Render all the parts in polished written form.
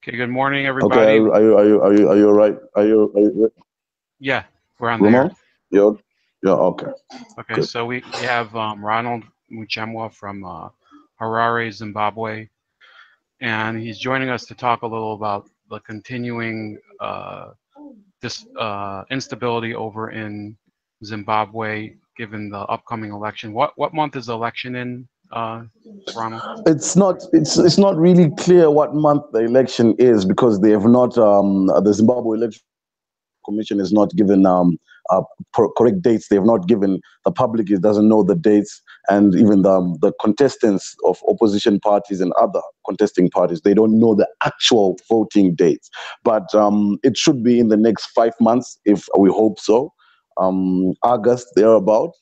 Okay, good morning, Okay, everybody. are you all right? Are you Yeah, we're on the air. Ramon? Yeah, okay, Okay, good. so we have Ronald Muchemwa from Harare, Zimbabwe, and he's joining us to talk a little about the continuing this instability over in Zimbabwe, given the upcoming election. What month is the election in, Ronald? It's not really clear what month the election is because they have not the Zimbabwe Election Commission has not given correct dates. They have not given the public. It doesn't know the dates, and even the contestants of opposition parties and other contesting parties, they don't know the actual voting dates. But it should be in the next 5 months, if we hope so. August thereabout,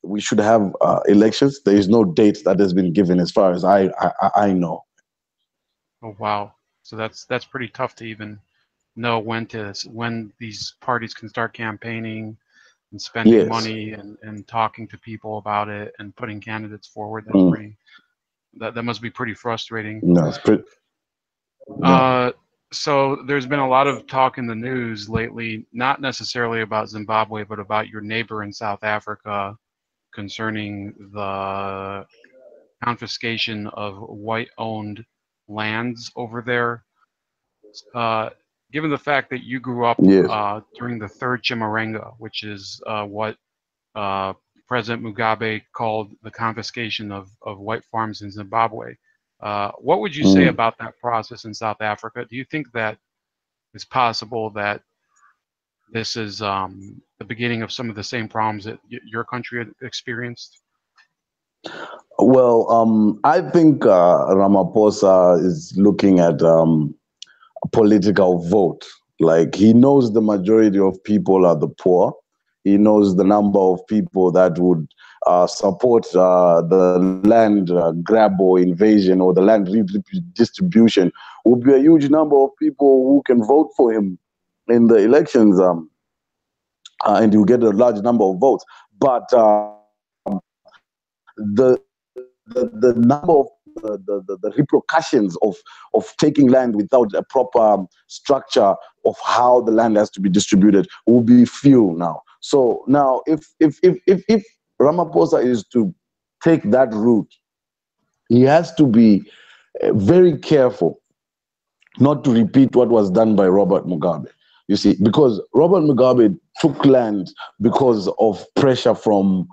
we should have elections. There is no date that has been given, as far as I know. Oh wow, so that's pretty tough to even know when these parties can start campaigning and spending Yes. money and talking to people about it and putting candidates forward. That's Mm. pretty that must be pretty frustrating. No, it's pretty. No. Uh, so there's been a lot of talk in the news lately, not necessarily about Zimbabwe, but about your neighbor in South Africa concerning the confiscation of white-owned lands over there. Uh, Given the fact that you grew up Yes. during the third Chimurenga, which is what uh, President Mugabe called the confiscation of white farms in Zimbabwe. What would you say Mm. about that process in South Africa? Do you think that it's possible that this is the beginning of some of the same problems that your country had experienced? Well, I think Ramaphosa is looking at a political vote. Like, he knows the majority of people are the poor. He knows the number of people that would support the land grab or invasion or the land redistribution. Will be a huge number of people who can vote for him in the elections, and he'll get a large number of votes. But the number of the repercussions of taking land without a proper structure of how the land has to be distributed will be few now. So now, if Ramaphosa is to take that route, he has to be very careful not to repeat what was done by Robert Mugabe. You see, because Robert Mugabe took land because of pressure from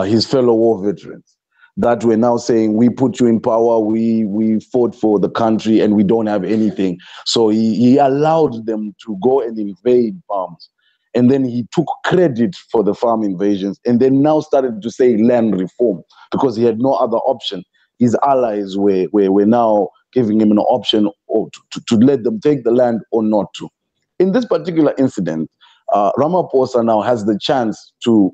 his fellow war veterans that were now saying, we put you in power, we fought for the country, and we don't have anything. So he allowed them to go and invade farms. And then he took credit for the farm invasions, and then now started to say land reform because he had no other option. His allies were now giving him an option or to let them take the land or not to. In this particular incident, Ramaphosa now has the chance to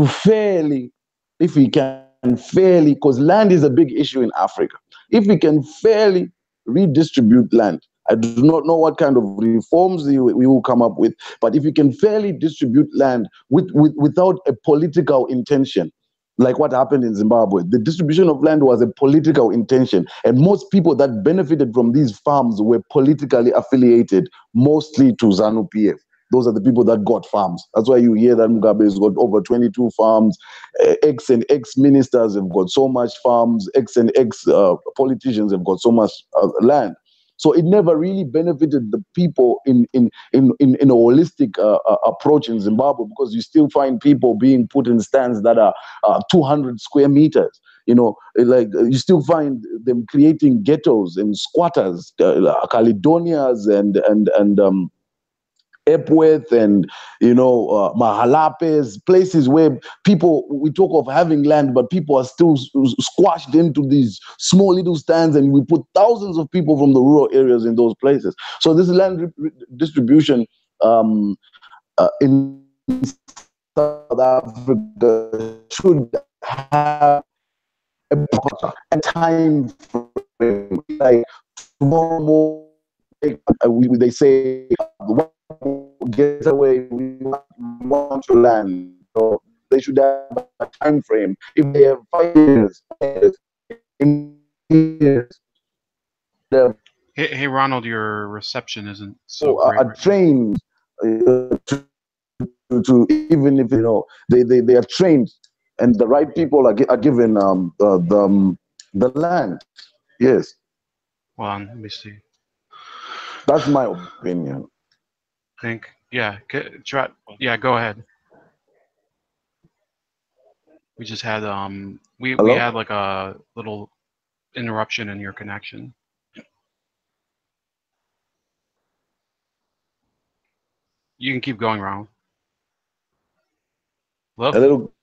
fairly, if he can fairly, because land is a big issue in Africa. If he can fairly redistribute land, I do not know what kind of reforms we will come up with, but if you can fairly distribute land without a political intention, like what happened in Zimbabwe. The distribution of land was a political intention, and most people that benefited from these farms were politically affiliated, mostly to ZANU-PF. Those are the people that got farms. That's why you hear that Mugabe has got over 22 farms. Ex and ex-ministers have got so much farms. Ex and ex-politicians have got so much land. So it never really benefited the people in a holistic approach in Zimbabwe, because you still find people being put in stands that are 200 square meters. You know, like you still find them creating ghettos and squatters, Caledonias and Epworth and, Mahalapes, places where people, we talk of having land, but people are still squashed into these small little stands, and we put thousands of people from the rural areas in those places. So this land distribution in South Africa should have a time frame, like tomorrow morning, they say, get away, we want your land. So they should have a time frame. If they have 5 years, 10 years, Hey, Ronald, your reception isn't so great Are right now. trained to even if they are trained, and the right people are given the land. Yes, Hold on, let me see. that's my opinion. Think, yeah, try, yeah, go ahead. We just had we had Hello. like a little interruption in your connection. You can keep going, Ronald. Hello? A little.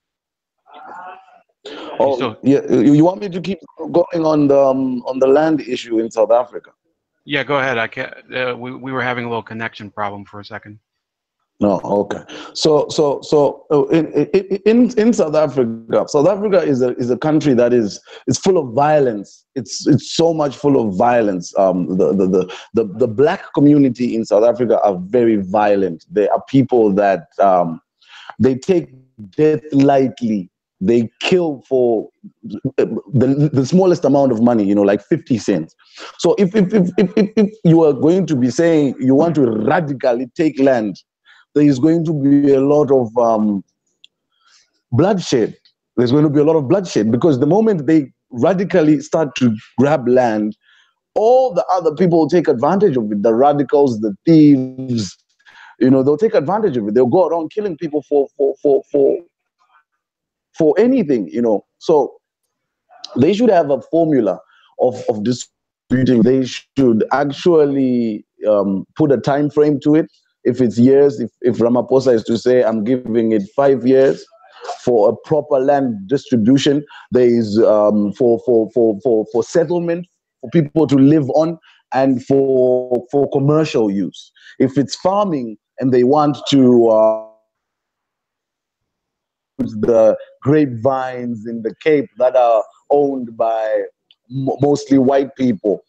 Can you Oh still? yeah, you want me to keep going on the land issue in South Africa? Yeah, go ahead. I can't. We were having a little connection problem for a second. No, okay. In South Africa, South Africa is a country that is full of violence. It's so much full of violence. The black community in South Africa are very violent. They are people that they take death lightly. They kill for the smallest amount of money, like 50 cents. So if you are going to be saying you want to radically take land, there is going to be a lot of bloodshed. There's going to be a lot of bloodshed because the moment they radically start to grab land, all the other people will take advantage of it. The radicals, the thieves, they'll take advantage of it. They'll go around killing people for anything. So they should have a formula of distributing. They should actually put a time frame to it. If it's years, if Ramaphosa is to say, I'm giving it 5 years for a proper land distribution, there is for settlement, for people to live on, and for commercial use. If it's farming and they want to the grapevines in the Cape that are owned by mostly white people.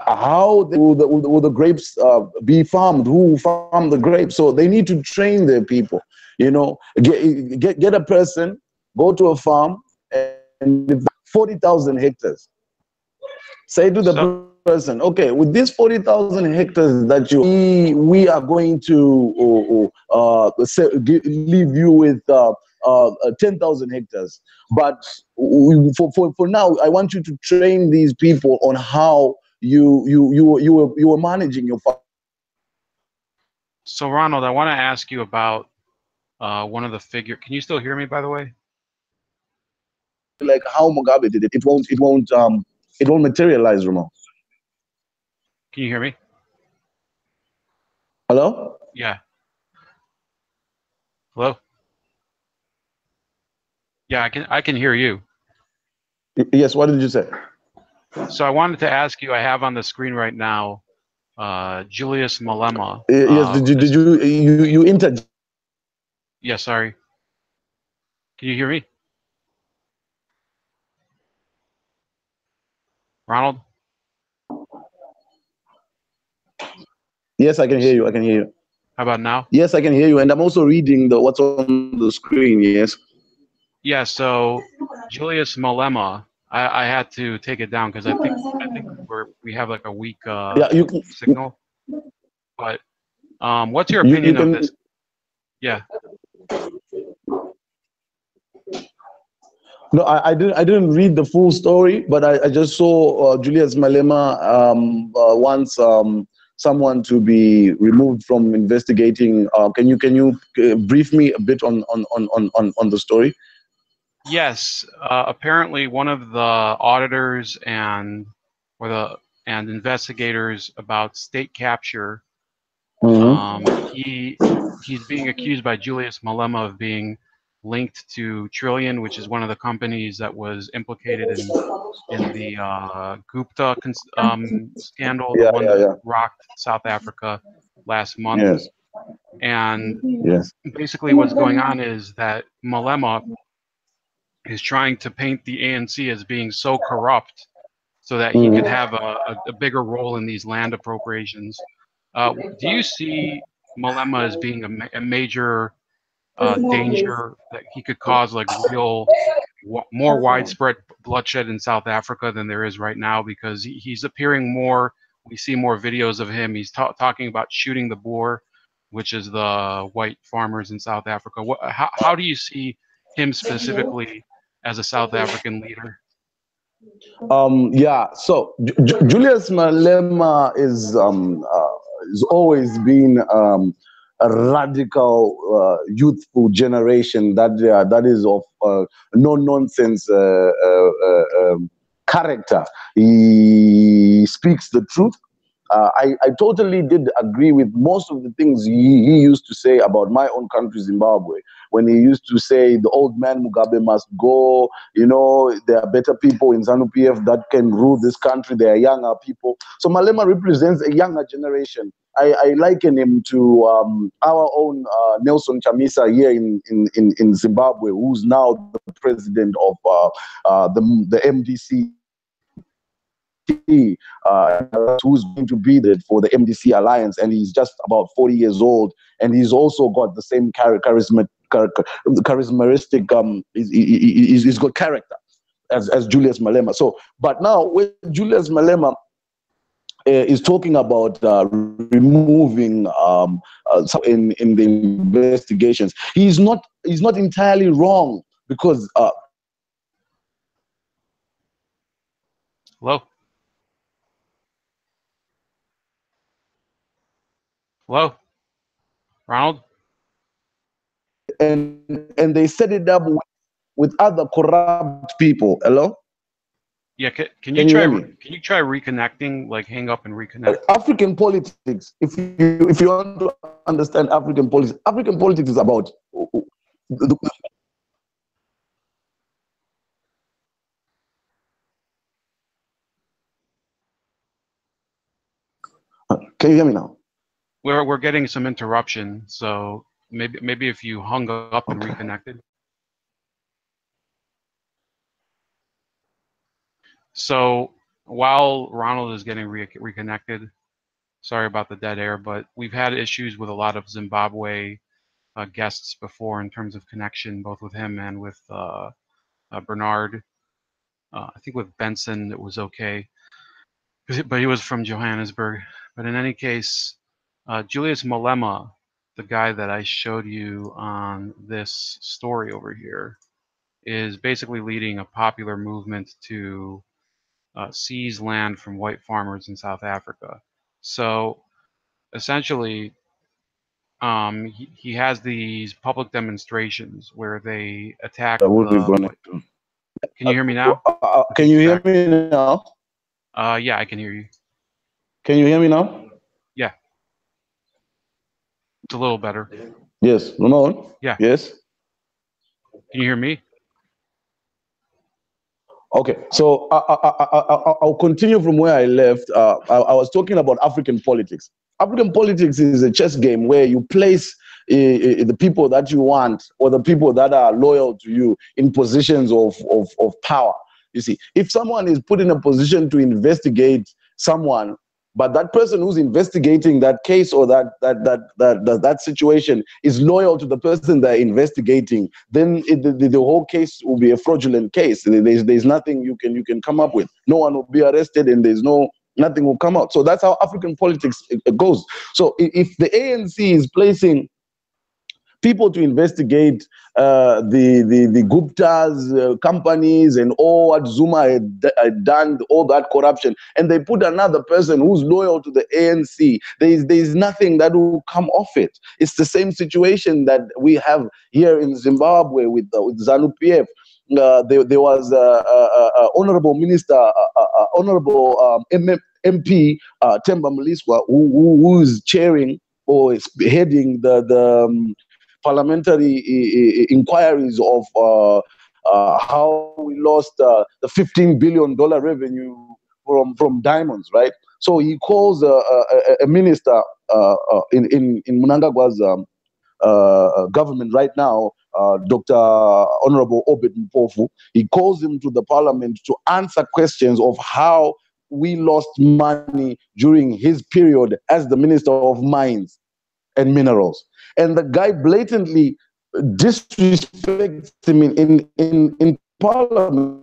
How will the grapes be farmed? Who will farm the grapes? So they need to train their people. Get a person, go to a farm, and if 40,000 hectares, say to So, the person, okay, with these 40,000 hectares that we are going to leave you with 10,000 hectares. But for now, I want you to train these people on how you were managing your farm. so Ronald, I want to ask you about one of the figure. Can you still hear me, by the way? Like how Mugabe did it. It won't materialize, Ramon. Can you hear me? Hello? Yeah. Hello? Yeah, I can hear you. Yes, what did you say? So I wanted to ask you, I have on the screen right now Julius Malema. Yes, did you inter Yeah, sorry. Can you hear me? Ronald? Yes, I can hear you. I can hear you. How about now? Yes, I can hear you, and I'm also reading the what's on the screen. Yes. Yeah, so Julius Malema, I had to take it down because I think we have like a weak Yeah, signal. But what's your you opinion of can. this? Yeah. No, I didn't read the full story, but I just saw Julius Malema wants someone to be removed from investigating. Can you brief me a bit on the story? Yes. Apparently, one of the auditors or the and investigators about state capture, Mm-hmm. he's being accused by Julius Malema of being linked to Trillion, which is one of the companies that was implicated in the Gupta scandal, the Yeah, one yeah, that yeah. rocked South Africa last month. Yes, And yes. basically, what's going on is that Malema is trying to paint the ANC as being so corrupt so that he could Mm-hmm. have a bigger role in these land appropriations. Do you see Malema as being a major danger that he could cause like real more widespread bloodshed in South Africa than there is right now, because he's appearing more. We see more videos of him. He's talking about shooting the Boer, which is the white farmers in South Africa. How do you see him specifically as a South African leader? Yeah, so Julius Malema is always been a radical, youthful generation that is of no nonsense character. He speaks the truth. I totally did agree with most of the things he used to say about my own country, Zimbabwe, when he used to say the old man Mugabe must go, there are better people in ZANU-PF that can rule this country, there are younger people. So Malema represents a younger generation. I liken him to our own Nelson Chamisa here in Zimbabwe, who's now the president of the MDC. Who's going to be there for the MDC alliance, and he's just about 40 years old, and he's also got the same charismatic he's got character as Julius Malema. So but now when Julius Malema is talking about removing in the investigations, he's not entirely wrong, because Hello? Hello? Ronald? And they set it up with other corrupt people. Hello? Yeah, can you try reconnecting, like hang up and reconnect? African politics, if you want to understand African politics is about can you hear me now? We're getting some interruption, so maybe if you hung up and reconnected. So while Ronald is getting reconnected, sorry about the dead air, but we've had issues with a lot of Zimbabwe guests before in terms of connection, both with him and with Bernard. I think with Benson it was okay, but he was from Johannesburg. But in any case, Julius Malema, the guy that I showed you on this story over here, is basically leading a popular movement to seize land from white farmers in South Africa. So essentially, he has these public demonstrations where they attack the. Can you hear me now? Can you hear me now? Yeah, I can hear you. Can you hear me now? Yeah. It's a little better. Yes. No. Yeah. Yes. Can you hear me? Okay, so I'll continue from where I left. I was talking about African politics. African politics is a chess game where you place the people that you want, or the people that are loyal to you, in positions of power. You see, if someone is put in a position to investigate someone, but that person who's investigating that case or that situation is loyal to the person they're investigating, then the whole case will be a fraudulent case. There's nothing you can come up with. No one will be arrested, and nothing will come out. So that's how African politics goes. So if the ANC is placing people to investigate the Gupta's companies and all what Zuma had done, all that corruption, and they put another person who's loyal to the ANC, there's nothing that will come off it. It's the same situation that we have here in Zimbabwe with ZANU-PF. There was honorable minister, honorable MP Themba Mliswa, who is chairing or is heading the parliamentary inquiries of how we lost the $15 billion revenue from diamonds, right? So he calls a minister in Mnangagwa's government right now, Dr. Honorable Obed Mpofu. He calls him to the parliament to answer questions of how we lost money during his period as the Minister of Mines and Minerals. And the guy blatantly disrespects him in parliament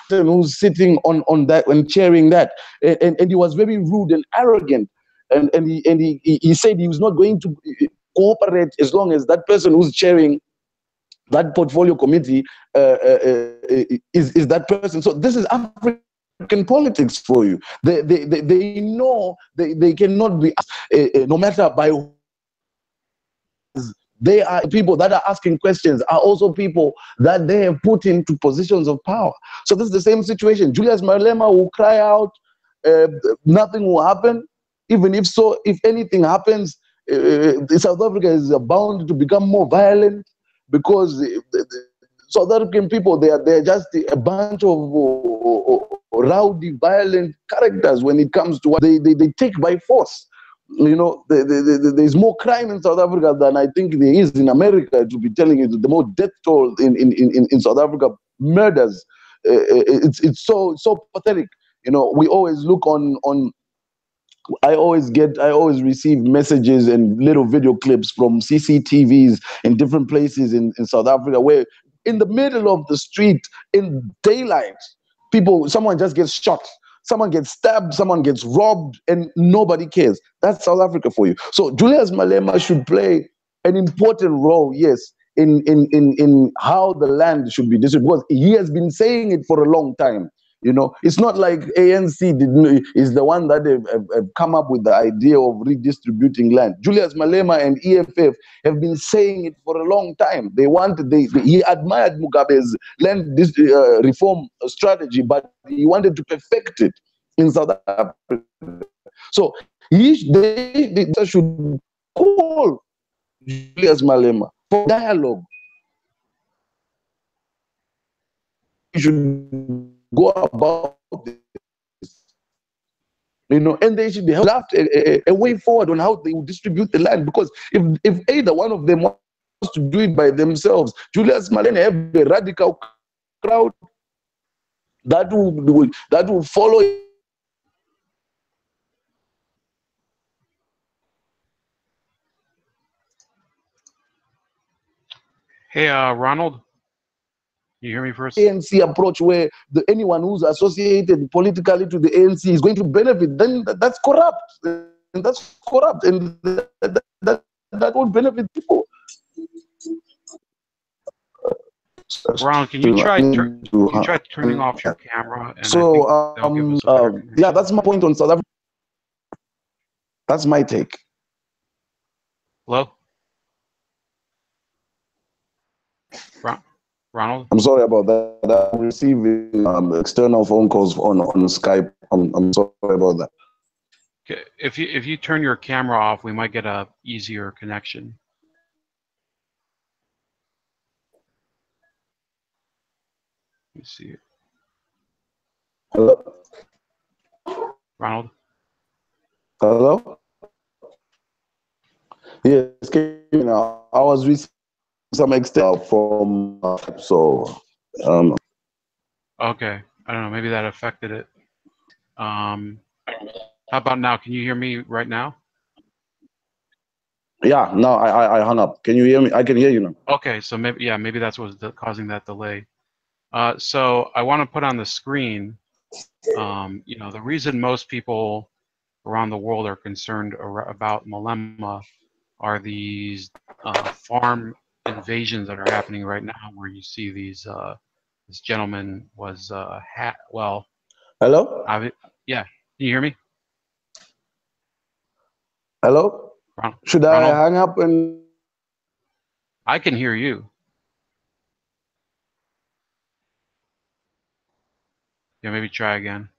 who's sitting on that and chairing that, and he was very rude and arrogant, and he said he was not going to cooperate as long as that person who's chairing that portfolio committee is that person. So this is African politics for you. They know they cannot be no matter by. They are people that are asking questions, are also people that they have put into positions of power. So this is the same situation. Julius Malema will cry out, nothing will happen. Even if so, if anything happens, South Africa is bound to become more violent, because the South African people, they're just a bunch of rowdy, violent characters when it comes to what they take by force. There's more crime in South Africa than I think there is in America. To be telling you, the more death toll in South Africa, murders, it's so pathetic. We always look on. I always receive messages and little video clips from CCTVs in different places in South Africa, where in the middle of the street in daylight, someone just gets shot, someone gets stabbed, someone gets robbed, and nobody cares. That's South Africa for you. So Julius Malema should play an important role, yes, in how the land should be distributed, because he has been saying it for a long time. It's not like ANC is the one that have come up with the idea of redistributing land. Julius Malema and EFF have been saying it for a long time. He admired Mugabe's land reform strategy, but he wanted to perfect it in South Africa. So they should call Julius Malema for dialogue. He should go about this, and they should be left a way forward on how they will distribute the land. Because if either one of them wants to do it by themselves, Julius Malema have a radical crowd that will follow. Hey, Ronald, you hear me first? ANC approach, where anyone who's associated politically to the ANC is going to benefit, then that's corrupt. And that's corrupt. And that won't benefit people. Ronald, can you try turning off your camera? And so, that'll give us a better connection. yeah, that's my point on South Africa. That's my take. Hello? Ronald? I'm sorry about that. I'm receiving external phone calls on Skype. I'm sorry about that. Okay. If you turn your camera off, we might get a easier connection. Let me see it. Hello? Ronald? Hello? Yes, I was receiving some external from so. Okay, I don't know. Maybe that affected it. How about now? Can you hear me right now? Yeah, no, I hung up. Can you hear me? I can hear you now. Okay, so maybe that's what's causing that delay. So I want to put on the screen. The reason most people around the world are concerned about Malema are these farm invasions that are happening right now, where you see these. This gentleman was well. Hello? Yeah, can you hear me? Hello? Should Ronald? I hang up and? I can hear you. Yeah, maybe try again.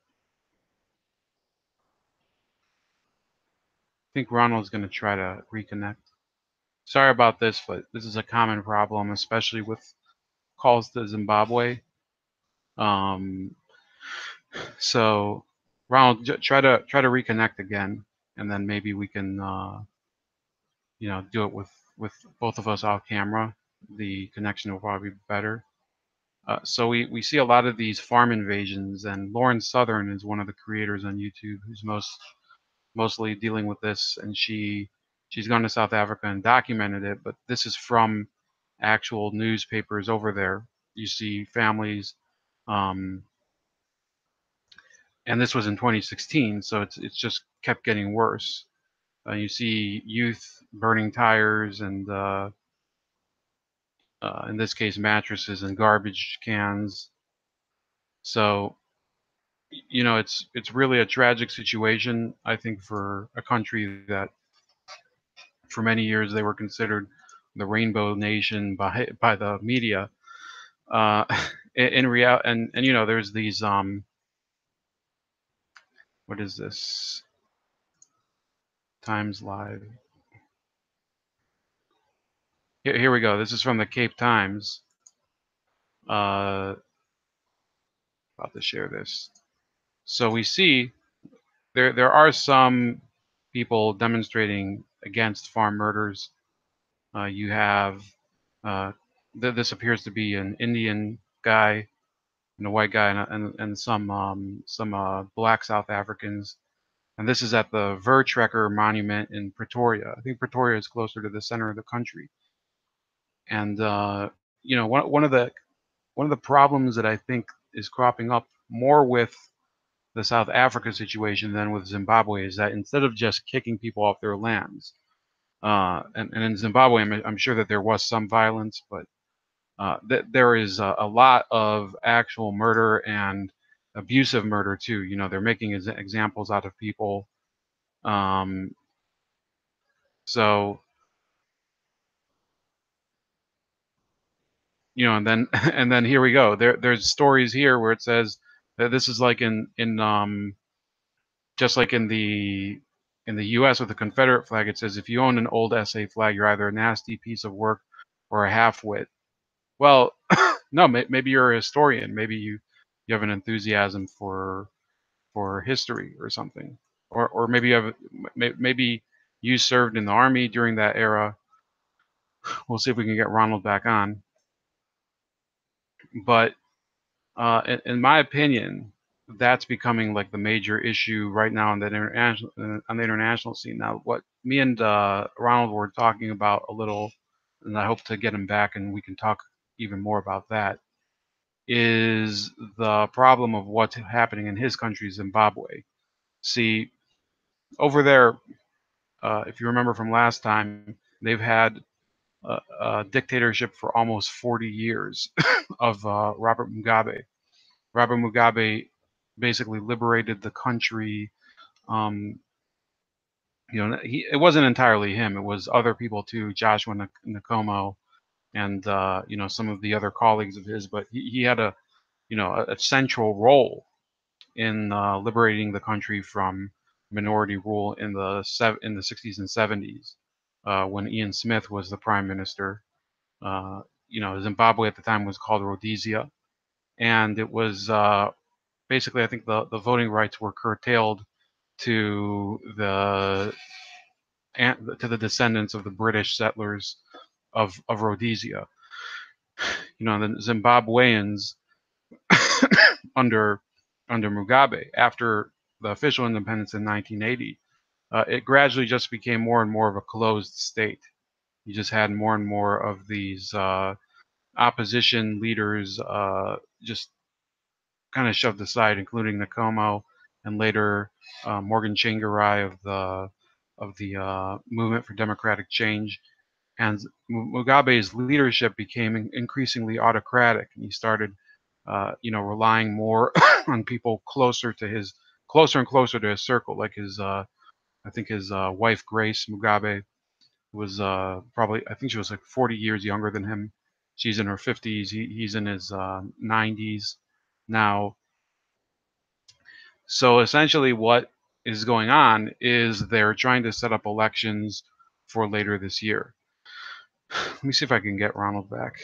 I think Ronald's going to try to reconnect. Sorry about this, but this is a common problem, especially with calls to Zimbabwe. So Ronald, try to reconnect again, and then maybe we can do it with both of us off camera. The connection will probably be better. So we see a lot of these farm invasions, and Lauren Southern is one of the creators on YouTube who's mostly dealing with this, and she's gone to South Africa and documented it. But this is from actual newspapers over there. You see families, and this was in 2016, so it's just kept getting worse. You see youth burning tires and in this case mattresses and garbage cans. So it's really a tragic situation, I think, for a country that for many years they were considered the rainbow nation by the media. Uh, in real and there's these what is this? Times Live. Here we go. This is from the Cape Times. About to share this. So we see there are some people demonstrating against farm murders. You have this appears to be an Indian guy and a white guy and some black South Africans. And this is at the Vertrekker Monument in Pretoria. I think Pretoria is closer to the center of the country. And one of the problems that I think is cropping up more with the South Africa situation than with Zimbabwe is that instead of just kicking people off their lands, and in Zimbabwe, I'm sure that there was some violence, but there is a lot of actual murder and abusive murder too. They're making examples out of people. Um, so and then and then here we go. There's stories here where it says that this is like in just like in the U.S. with the Confederate flag. It says if you own an old SA flag, you're either a nasty piece of work or a half-wit. Well, no, maybe you're a historian. Maybe you have an enthusiasm for history or something, or maybe maybe you served in the army during that era. We'll see if we can get Ronald back on. But in my opinion, that's becoming like the major issue right now on the international scene. Now, what me and Ronald were talking about a little, and I hope to get him back and we can talk even more about that, is the problem of what's happening in his country, Zimbabwe. See, over there, if you remember from last time, they've had a dictatorship for almost 40 years of Robert Mugabe. Robert Mugabe basically liberated the country. Um, it wasn't entirely him; it was other people too, Joshua Nkomo and some of the other colleagues of his. But he had a central role in liberating the country from minority rule in the 60s and 70s when Ian Smith was the prime minister. Zimbabwe at the time was called Rhodesia, and it was basically I think the voting rights were curtailed to the descendants of the British settlers of Rhodesia. The Zimbabweans under Mugabe after the official independence in 1980, it gradually just became more and more of a closed state. You just had more and more of these opposition leaders just kind of shoved aside, including Nkomo and later Morgan Tsvangirai of the Movement for Democratic Change. And Mugabe's leadership became increasingly autocratic, and he started, relying more on people closer and closer to his circle, like I think his wife Grace Mugabe was probably, I think she was like 40 years younger than him. She's in her 50s. He's in his 90s now. So essentially, what is going on is they're trying to set up elections for later this year. Let me see if I can get Ronald back.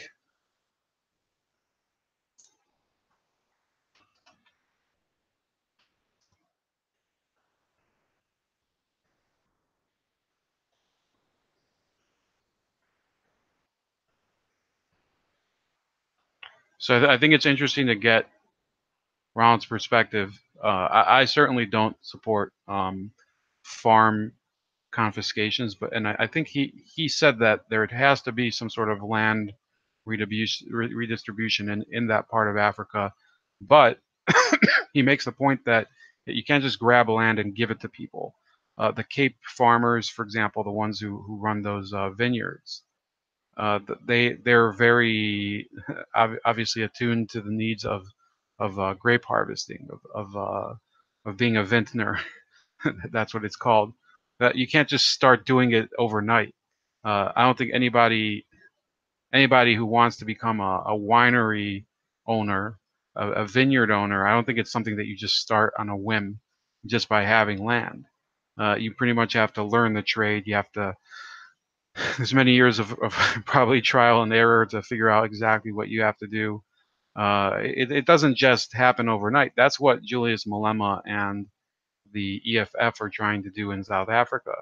So I think it's interesting to get Ronald's perspective. I certainly don't support farm confiscations, but I think he said that there has to be some sort of land redistribution in that part of Africa. But he makes the point that you can't just grab land and give it to people. The Cape farmers, for example, the ones who run those vineyards, they're very obviously attuned to the needs of grape harvesting, of being a vintner. That's what it's called. That you can't just start doing it overnight. I don't think anybody who wants to become a winery owner, a vineyard owner, I don't think it's something that you just start on a whim just by having land. You pretty much have to learn the trade. You have to, there's many years of probably trial and error to figure out exactly what you have to do. It doesn't just happen overnight. That's what Julius Malema and the EFF are trying to do in South Africa.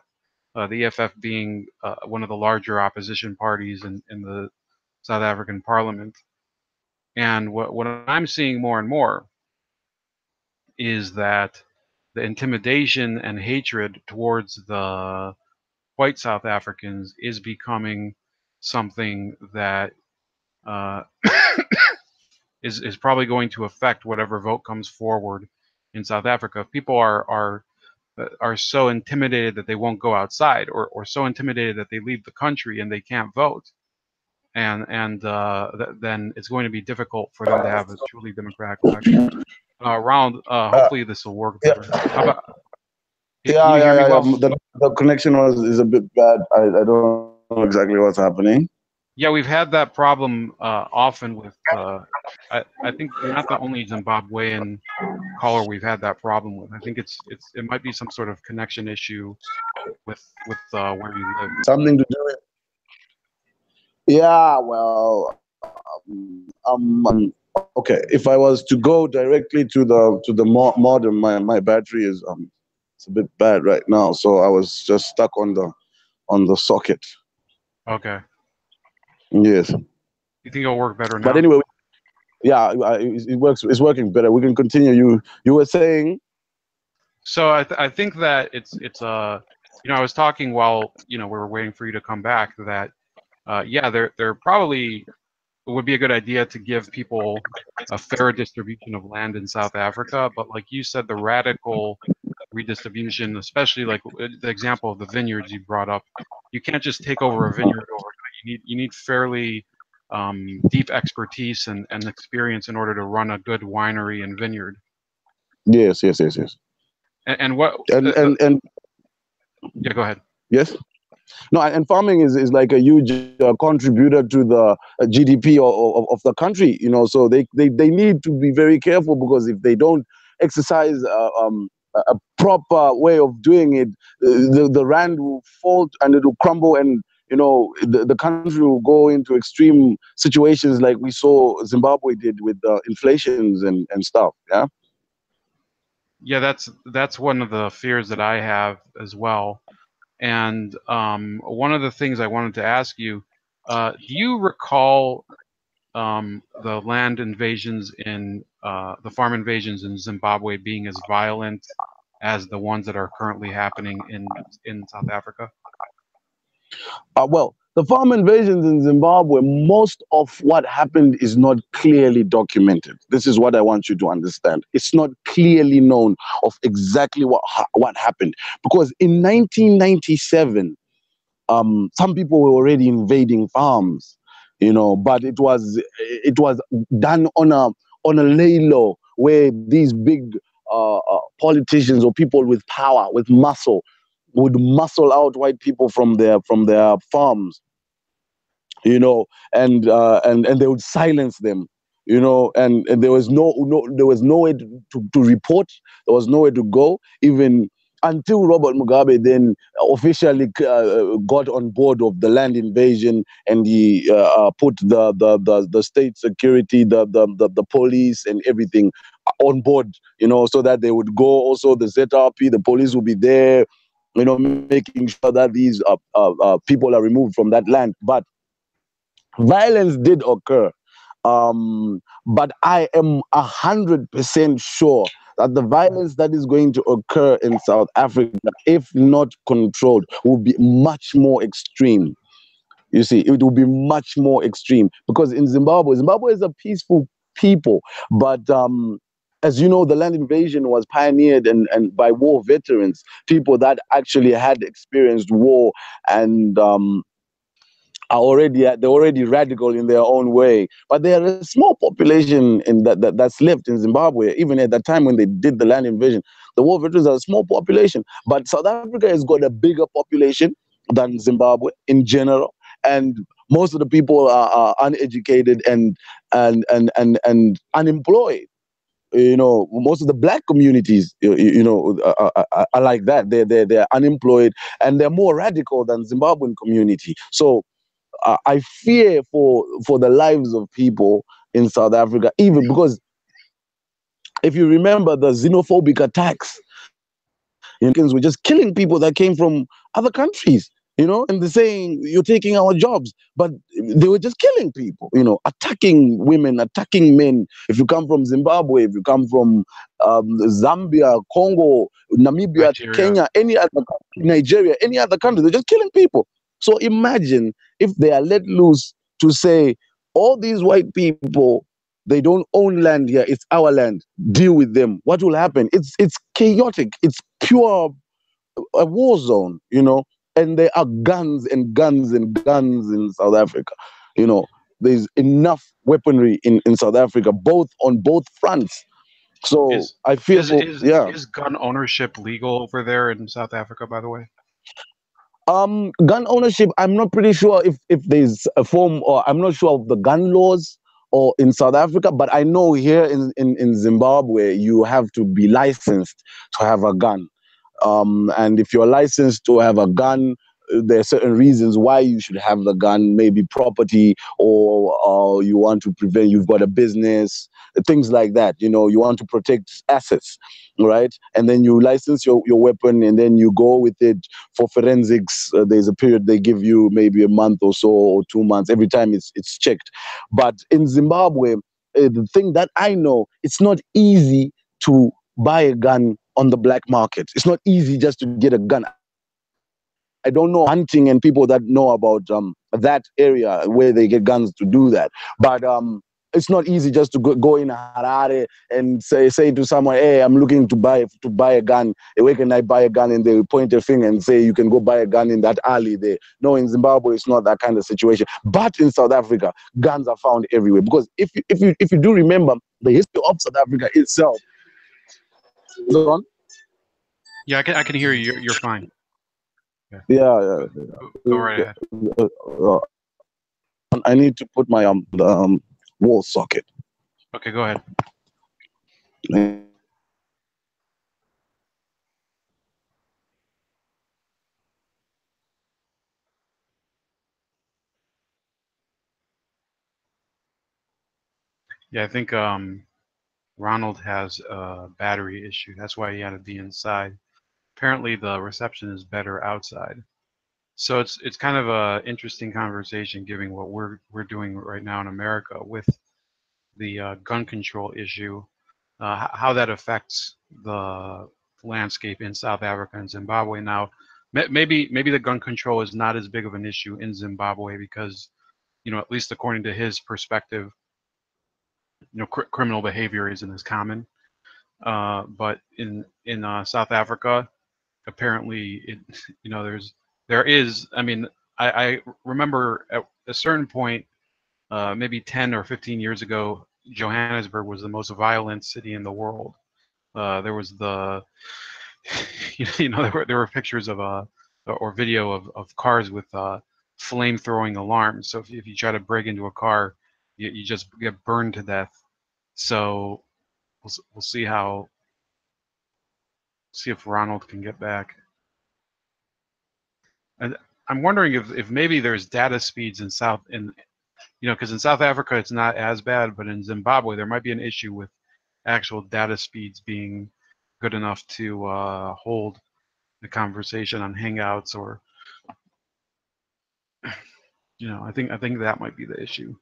The EFF being one of the larger opposition parties in the South African parliament. And what I'm seeing more and more is that the intimidation and hatred towards the white South Africans is becoming something that uh, is probably going to affect whatever vote comes forward in South Africa. If people are so intimidated that they won't go outside, or so intimidated that they leave the country and they can't vote, and then it's going to be difficult for them to have a truly democratic election. Ronald, hopefully this will work Yeah, better. How about? Can yeah, you hear yeah, me yeah, yeah. well? The connection is a bit bad. I don't know exactly what's happening. Yeah, we've had that problem often with. I think you're not the only Zimbabwean caller we've had that problem with. I think it might be some sort of connection issue with where you live. Something to do with. Yeah, well, okay. If I was to go directly to the modem, my battery is it's a bit bad right now. So I was just stuck on the socket. Okay. Yes, You think it'll work better but now? anyway, yeah, it works. It's working better. We can continue. You were saying. So I think that I was talking while we were waiting for you to come back that yeah, there probably would be a good idea to give people a fair distribution of land in South Africa, but like you said, the radical redistribution, especially like the example of the vineyards you brought up, you can't just take over a vineyard overnight. You need fairly deep expertise and experience in order to run a good winery and vineyard. Yes, yes, yes, yes. And what? And Yeah, go ahead. yes. No, and farming is like a huge contributor to the GDP of the country. So they need to be very careful, because if they don't exercise a proper way of doing it, the rand will fall and it will crumble, and the country will go into extreme situations like we saw Zimbabwe did with inflations and stuff. Yeah. Yeah, that's one of the fears that I have as well. And one of the things I wanted to ask you, do you recall the land invasions the farm invasions in Zimbabwe being as violent as the ones that are currently happening in South Africa? Well, the farm invasions in Zimbabwe, most of what happened is not clearly documented. This is what I want you to understand. It's not clearly known of exactly what happened, because in 1997, some people were already invading farms, but it was done on a lay low, where these big politicians or people with power, with muscle, would muscle out white people from their farms, and they would silence them, and there was there was nowhere to report. There was nowhere to go, even until Robert Mugabe then officially got on board of the land invasion, and he put the state security, the police and everything on board, so that they would go. Also the ZRP, the police will be there, making sure that these people are removed from that land. But violence did occur, but I am 100% sure that the violence that is going to occur in South Africa, if not controlled, will be much more extreme. You see, it will be much more extreme because in Zimbabwe is a peaceful people, but as you know, the land invasion was pioneered and by war veterans, people that actually had experienced war and they're already radical in their own way. But there are a small population that's left in Zimbabwe, even at the time when they did the land invasion. The war veterans are a small population, but South Africa has got a bigger population than Zimbabwe in general, and most of the people are uneducated and unemployed. You know, most of the black communities, are like that. They're unemployed and they're more radical than Zimbabwean community. So I fear for the lives of people in South Africa, even because if you remember the xenophobic attacks, were just killing people that came from other countries, and they're saying you're taking our jobs, but they were just killing people, attacking women, attacking men. If you come from Zimbabwe, if you come from Zambia, Congo, Namibia, Nigeria. Kenya, any other country, Nigeria, any other country, they're just killing people. So imagine if they are let loose to say, all these white people, they don't own land here, it's our land, deal with them. What will happen? It's chaotic, it's pure a war zone, and there are guns and guns and guns in South Africa. There's enough weaponry in South Africa, on both fronts. So Is I feel, yeah. is gun ownership legal over there in South Africa, by the way? Gun ownership, I'm not pretty sure if there's a form, or I'm not sure of the gun laws or in South Africa, but I know here in Zimbabwe, you have to be licensed to have a gun. And if you're licensed to have a gun, there are certain reasons why you should have the gun, maybe property, or you want to prevent, you've got a business, things like that. You want to protect assets, right? And then you license your weapon, and then you go with it for forensics. There's a period they give you, maybe a month or so, or 2 months. Every time it's checked. But in Zimbabwe, the thing that I know, it's not easy to buy a gun on the black market. It's not easy just to get a gun. I don't know hunting and people that know about that area where they get guns to do that. But it's not easy just to go in Harare and say to someone, "Hey, I'm looking to buy a gun. Where can I buy a gun?" And they point a finger and say, "You can go buy a gun in that alley there." No, in Zimbabwe, it's not that kind of situation. But in South Africa, guns are found everywhere, because if you do remember the history of South Africa itself. Is it on? Yeah, I can hear you. You're fine. Yeah. Yeah, Go right ahead. I need to put my wall socket. Okay, go ahead. Yeah, I think Ronald has a battery issue. That's why he had to be inside. Apparently, the reception is better outside. So it's kind of a interesting conversation, given what we're doing right now in America with the gun control issue, how that affects the landscape in South Africa and Zimbabwe. Now, maybe the gun control is not as big of an issue in Zimbabwe because, at least according to his perspective, criminal behavior isn't as common. But in South Africa, apparently there is. I mean, I remember at a certain point, maybe 10 or 15 years ago, Johannesburg was the most violent city in the world. There was there were pictures of or video of cars with flame throwing alarms. So if you try to break into a car, you just get burned to death. So we'll see if Ronald can get back. And I'm wondering if maybe there's data speeds because in South Africa it's not as bad, but in Zimbabwe there might be an issue with actual data speeds being good enough to hold the conversation on Hangouts, or I think that might be the issue.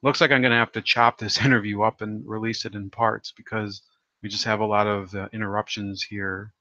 Looks like I'm gonna have to chop this interview up and release it in parts because we just have a lot of interruptions here.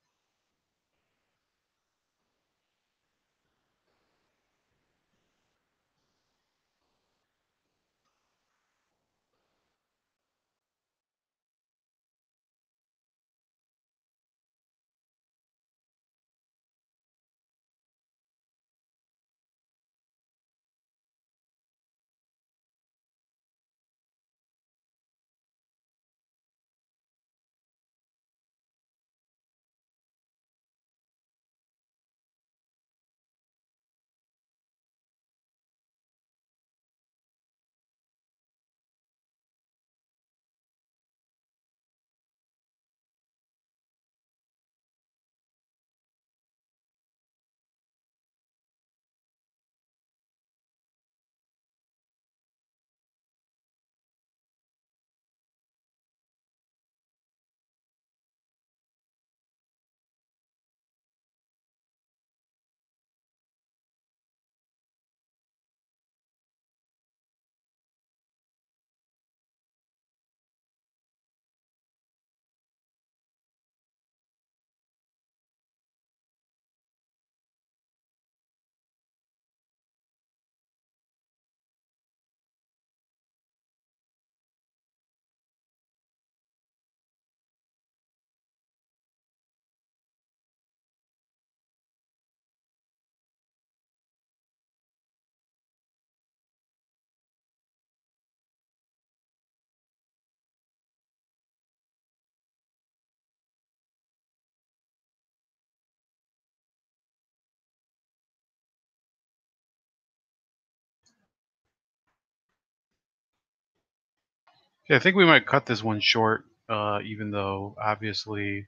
Yeah, I think we might cut this one short, even though obviously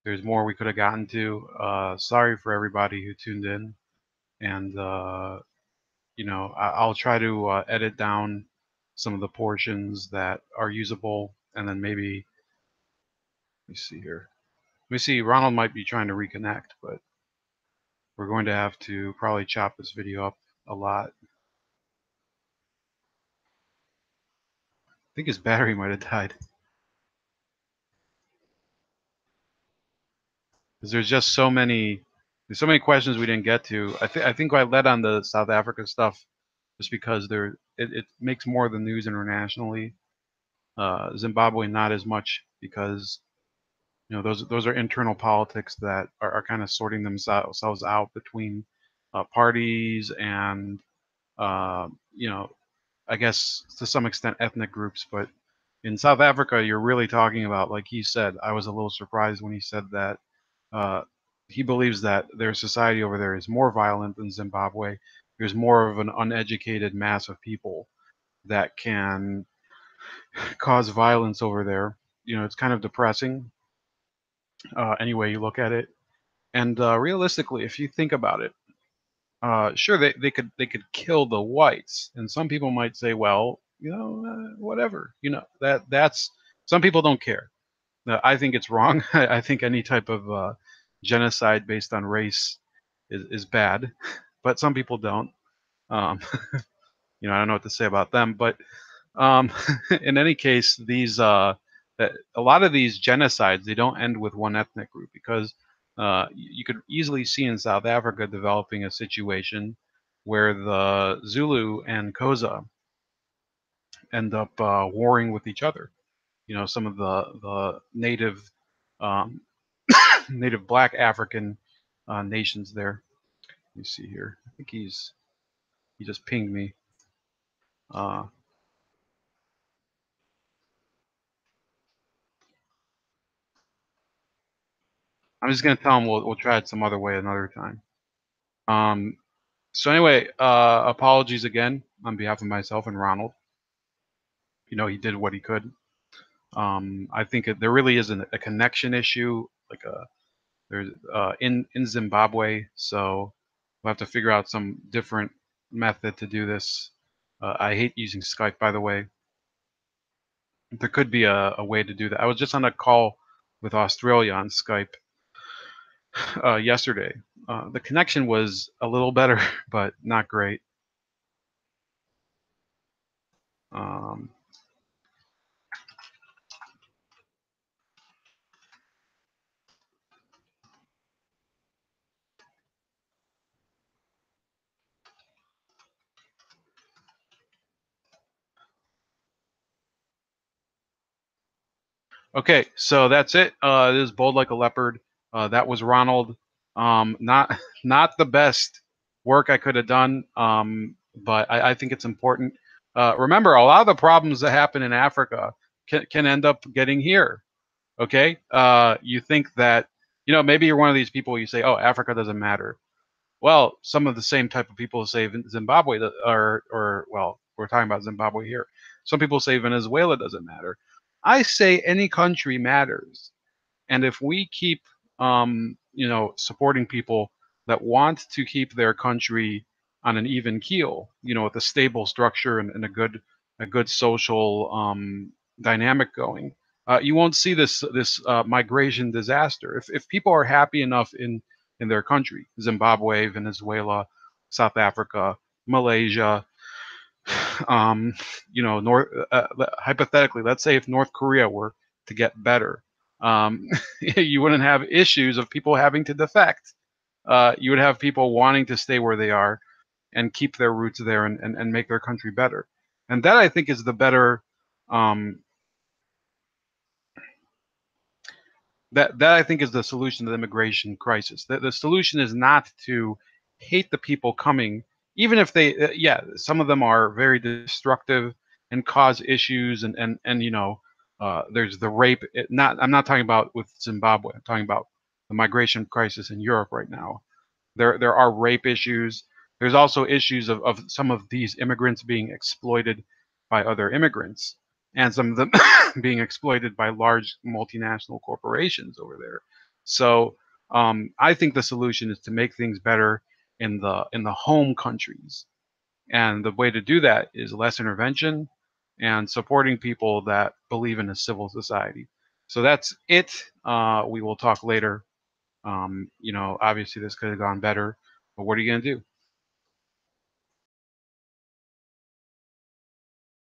there's more we could have gotten to. Sorry for everybody who tuned in, and I'll try to edit down some of the portions that are usable, and then maybe let me see here. Let me see. Ronald might be trying to reconnect, but we're going to have to probably chop this video up a lot. I think his battery might have died. Because there's so many questions we didn't get to. I think I led on the South Africa stuff just because it makes more of the news internationally. Zimbabwe not as much because those are internal politics that are kind of sorting themselves out between parties and uh, you know I guess to some extent ethnic groups. But in South Africa, you're really talking about, like he said, I was a little surprised when he said that uh, he believes that their society over there is more violent than Zimbabwe. There's more of an uneducated mass of people that can cause violence over there. It's kind of depressing any way you look at it. And realistically, if you think about it, sure they could kill the whites, and some people might say, well, whatever. That's some people don't care. I think it's wrong. I think any type of genocide based on race is bad, but some people don't. Um, I don't know what to say about them, but um, in any case, a lot of these genocides, they don't end with one ethnic group, because you could easily see in South Africa developing a situation where the Zulu and Xhosa end up warring with each other. Some of the native um, native black African nations there. Let me see here. I think he just pinged me. Uh, I'm just gonna tell him we'll try it some other way another time. Um, so anyway, apologies again on behalf of myself and Ronald. He did what he could. I think there really isn't a connection issue, like there's in Zimbabwe. So we'll have to figure out some different method to do this. I hate using Skype, by the way. There could be a way to do that. I was just on a call with Australia on Skype yesterday. The connection was a little better, but not great. Um, Okay, so that's it. This is Bold Like a Leopard. That was Ronald. Not not the best work I could have done, but I think it's important. Remember, a lot of the problems that happen in Africa can end up getting here. Okay, you think that maybe you're one of these people. You say, "Oh, Africa doesn't matter." Well, some of the same type of people say Zimbabwe, or well, we're talking about Zimbabwe here. Some people say Venezuela doesn't matter. I say any country matters. And if we keep, supporting people that want to keep their country on an even keel, with a stable structure and a good social dynamic going, you won't see this migration disaster. If people are happy enough in their country, Zimbabwe, Venezuela, South Africa, Malaysia, North, hypothetically, let's say if North Korea were to get better, you wouldn't have issues of people having to defect. You would have people wanting to stay where they are and keep their roots there and make their country better. And that, I think, is the better. Um, that I think is the solution to the immigration crisis. The solution is not to hate the people coming, even if they, some of them are very destructive and cause issues, and there's the rape. I'm not talking about with Zimbabwe. I'm talking about the migration crisis in Europe right now. There are rape issues. There's also issues of some of these immigrants being exploited by other immigrants. and some of them being exploited by large multinational corporations over there. So I think the solution is to make things better in the home countries, and the way to do that is less intervention and supporting people that believe in a civil society. So that's it. We will talk later. You know, obviously this could have gone better, but what are you going to do?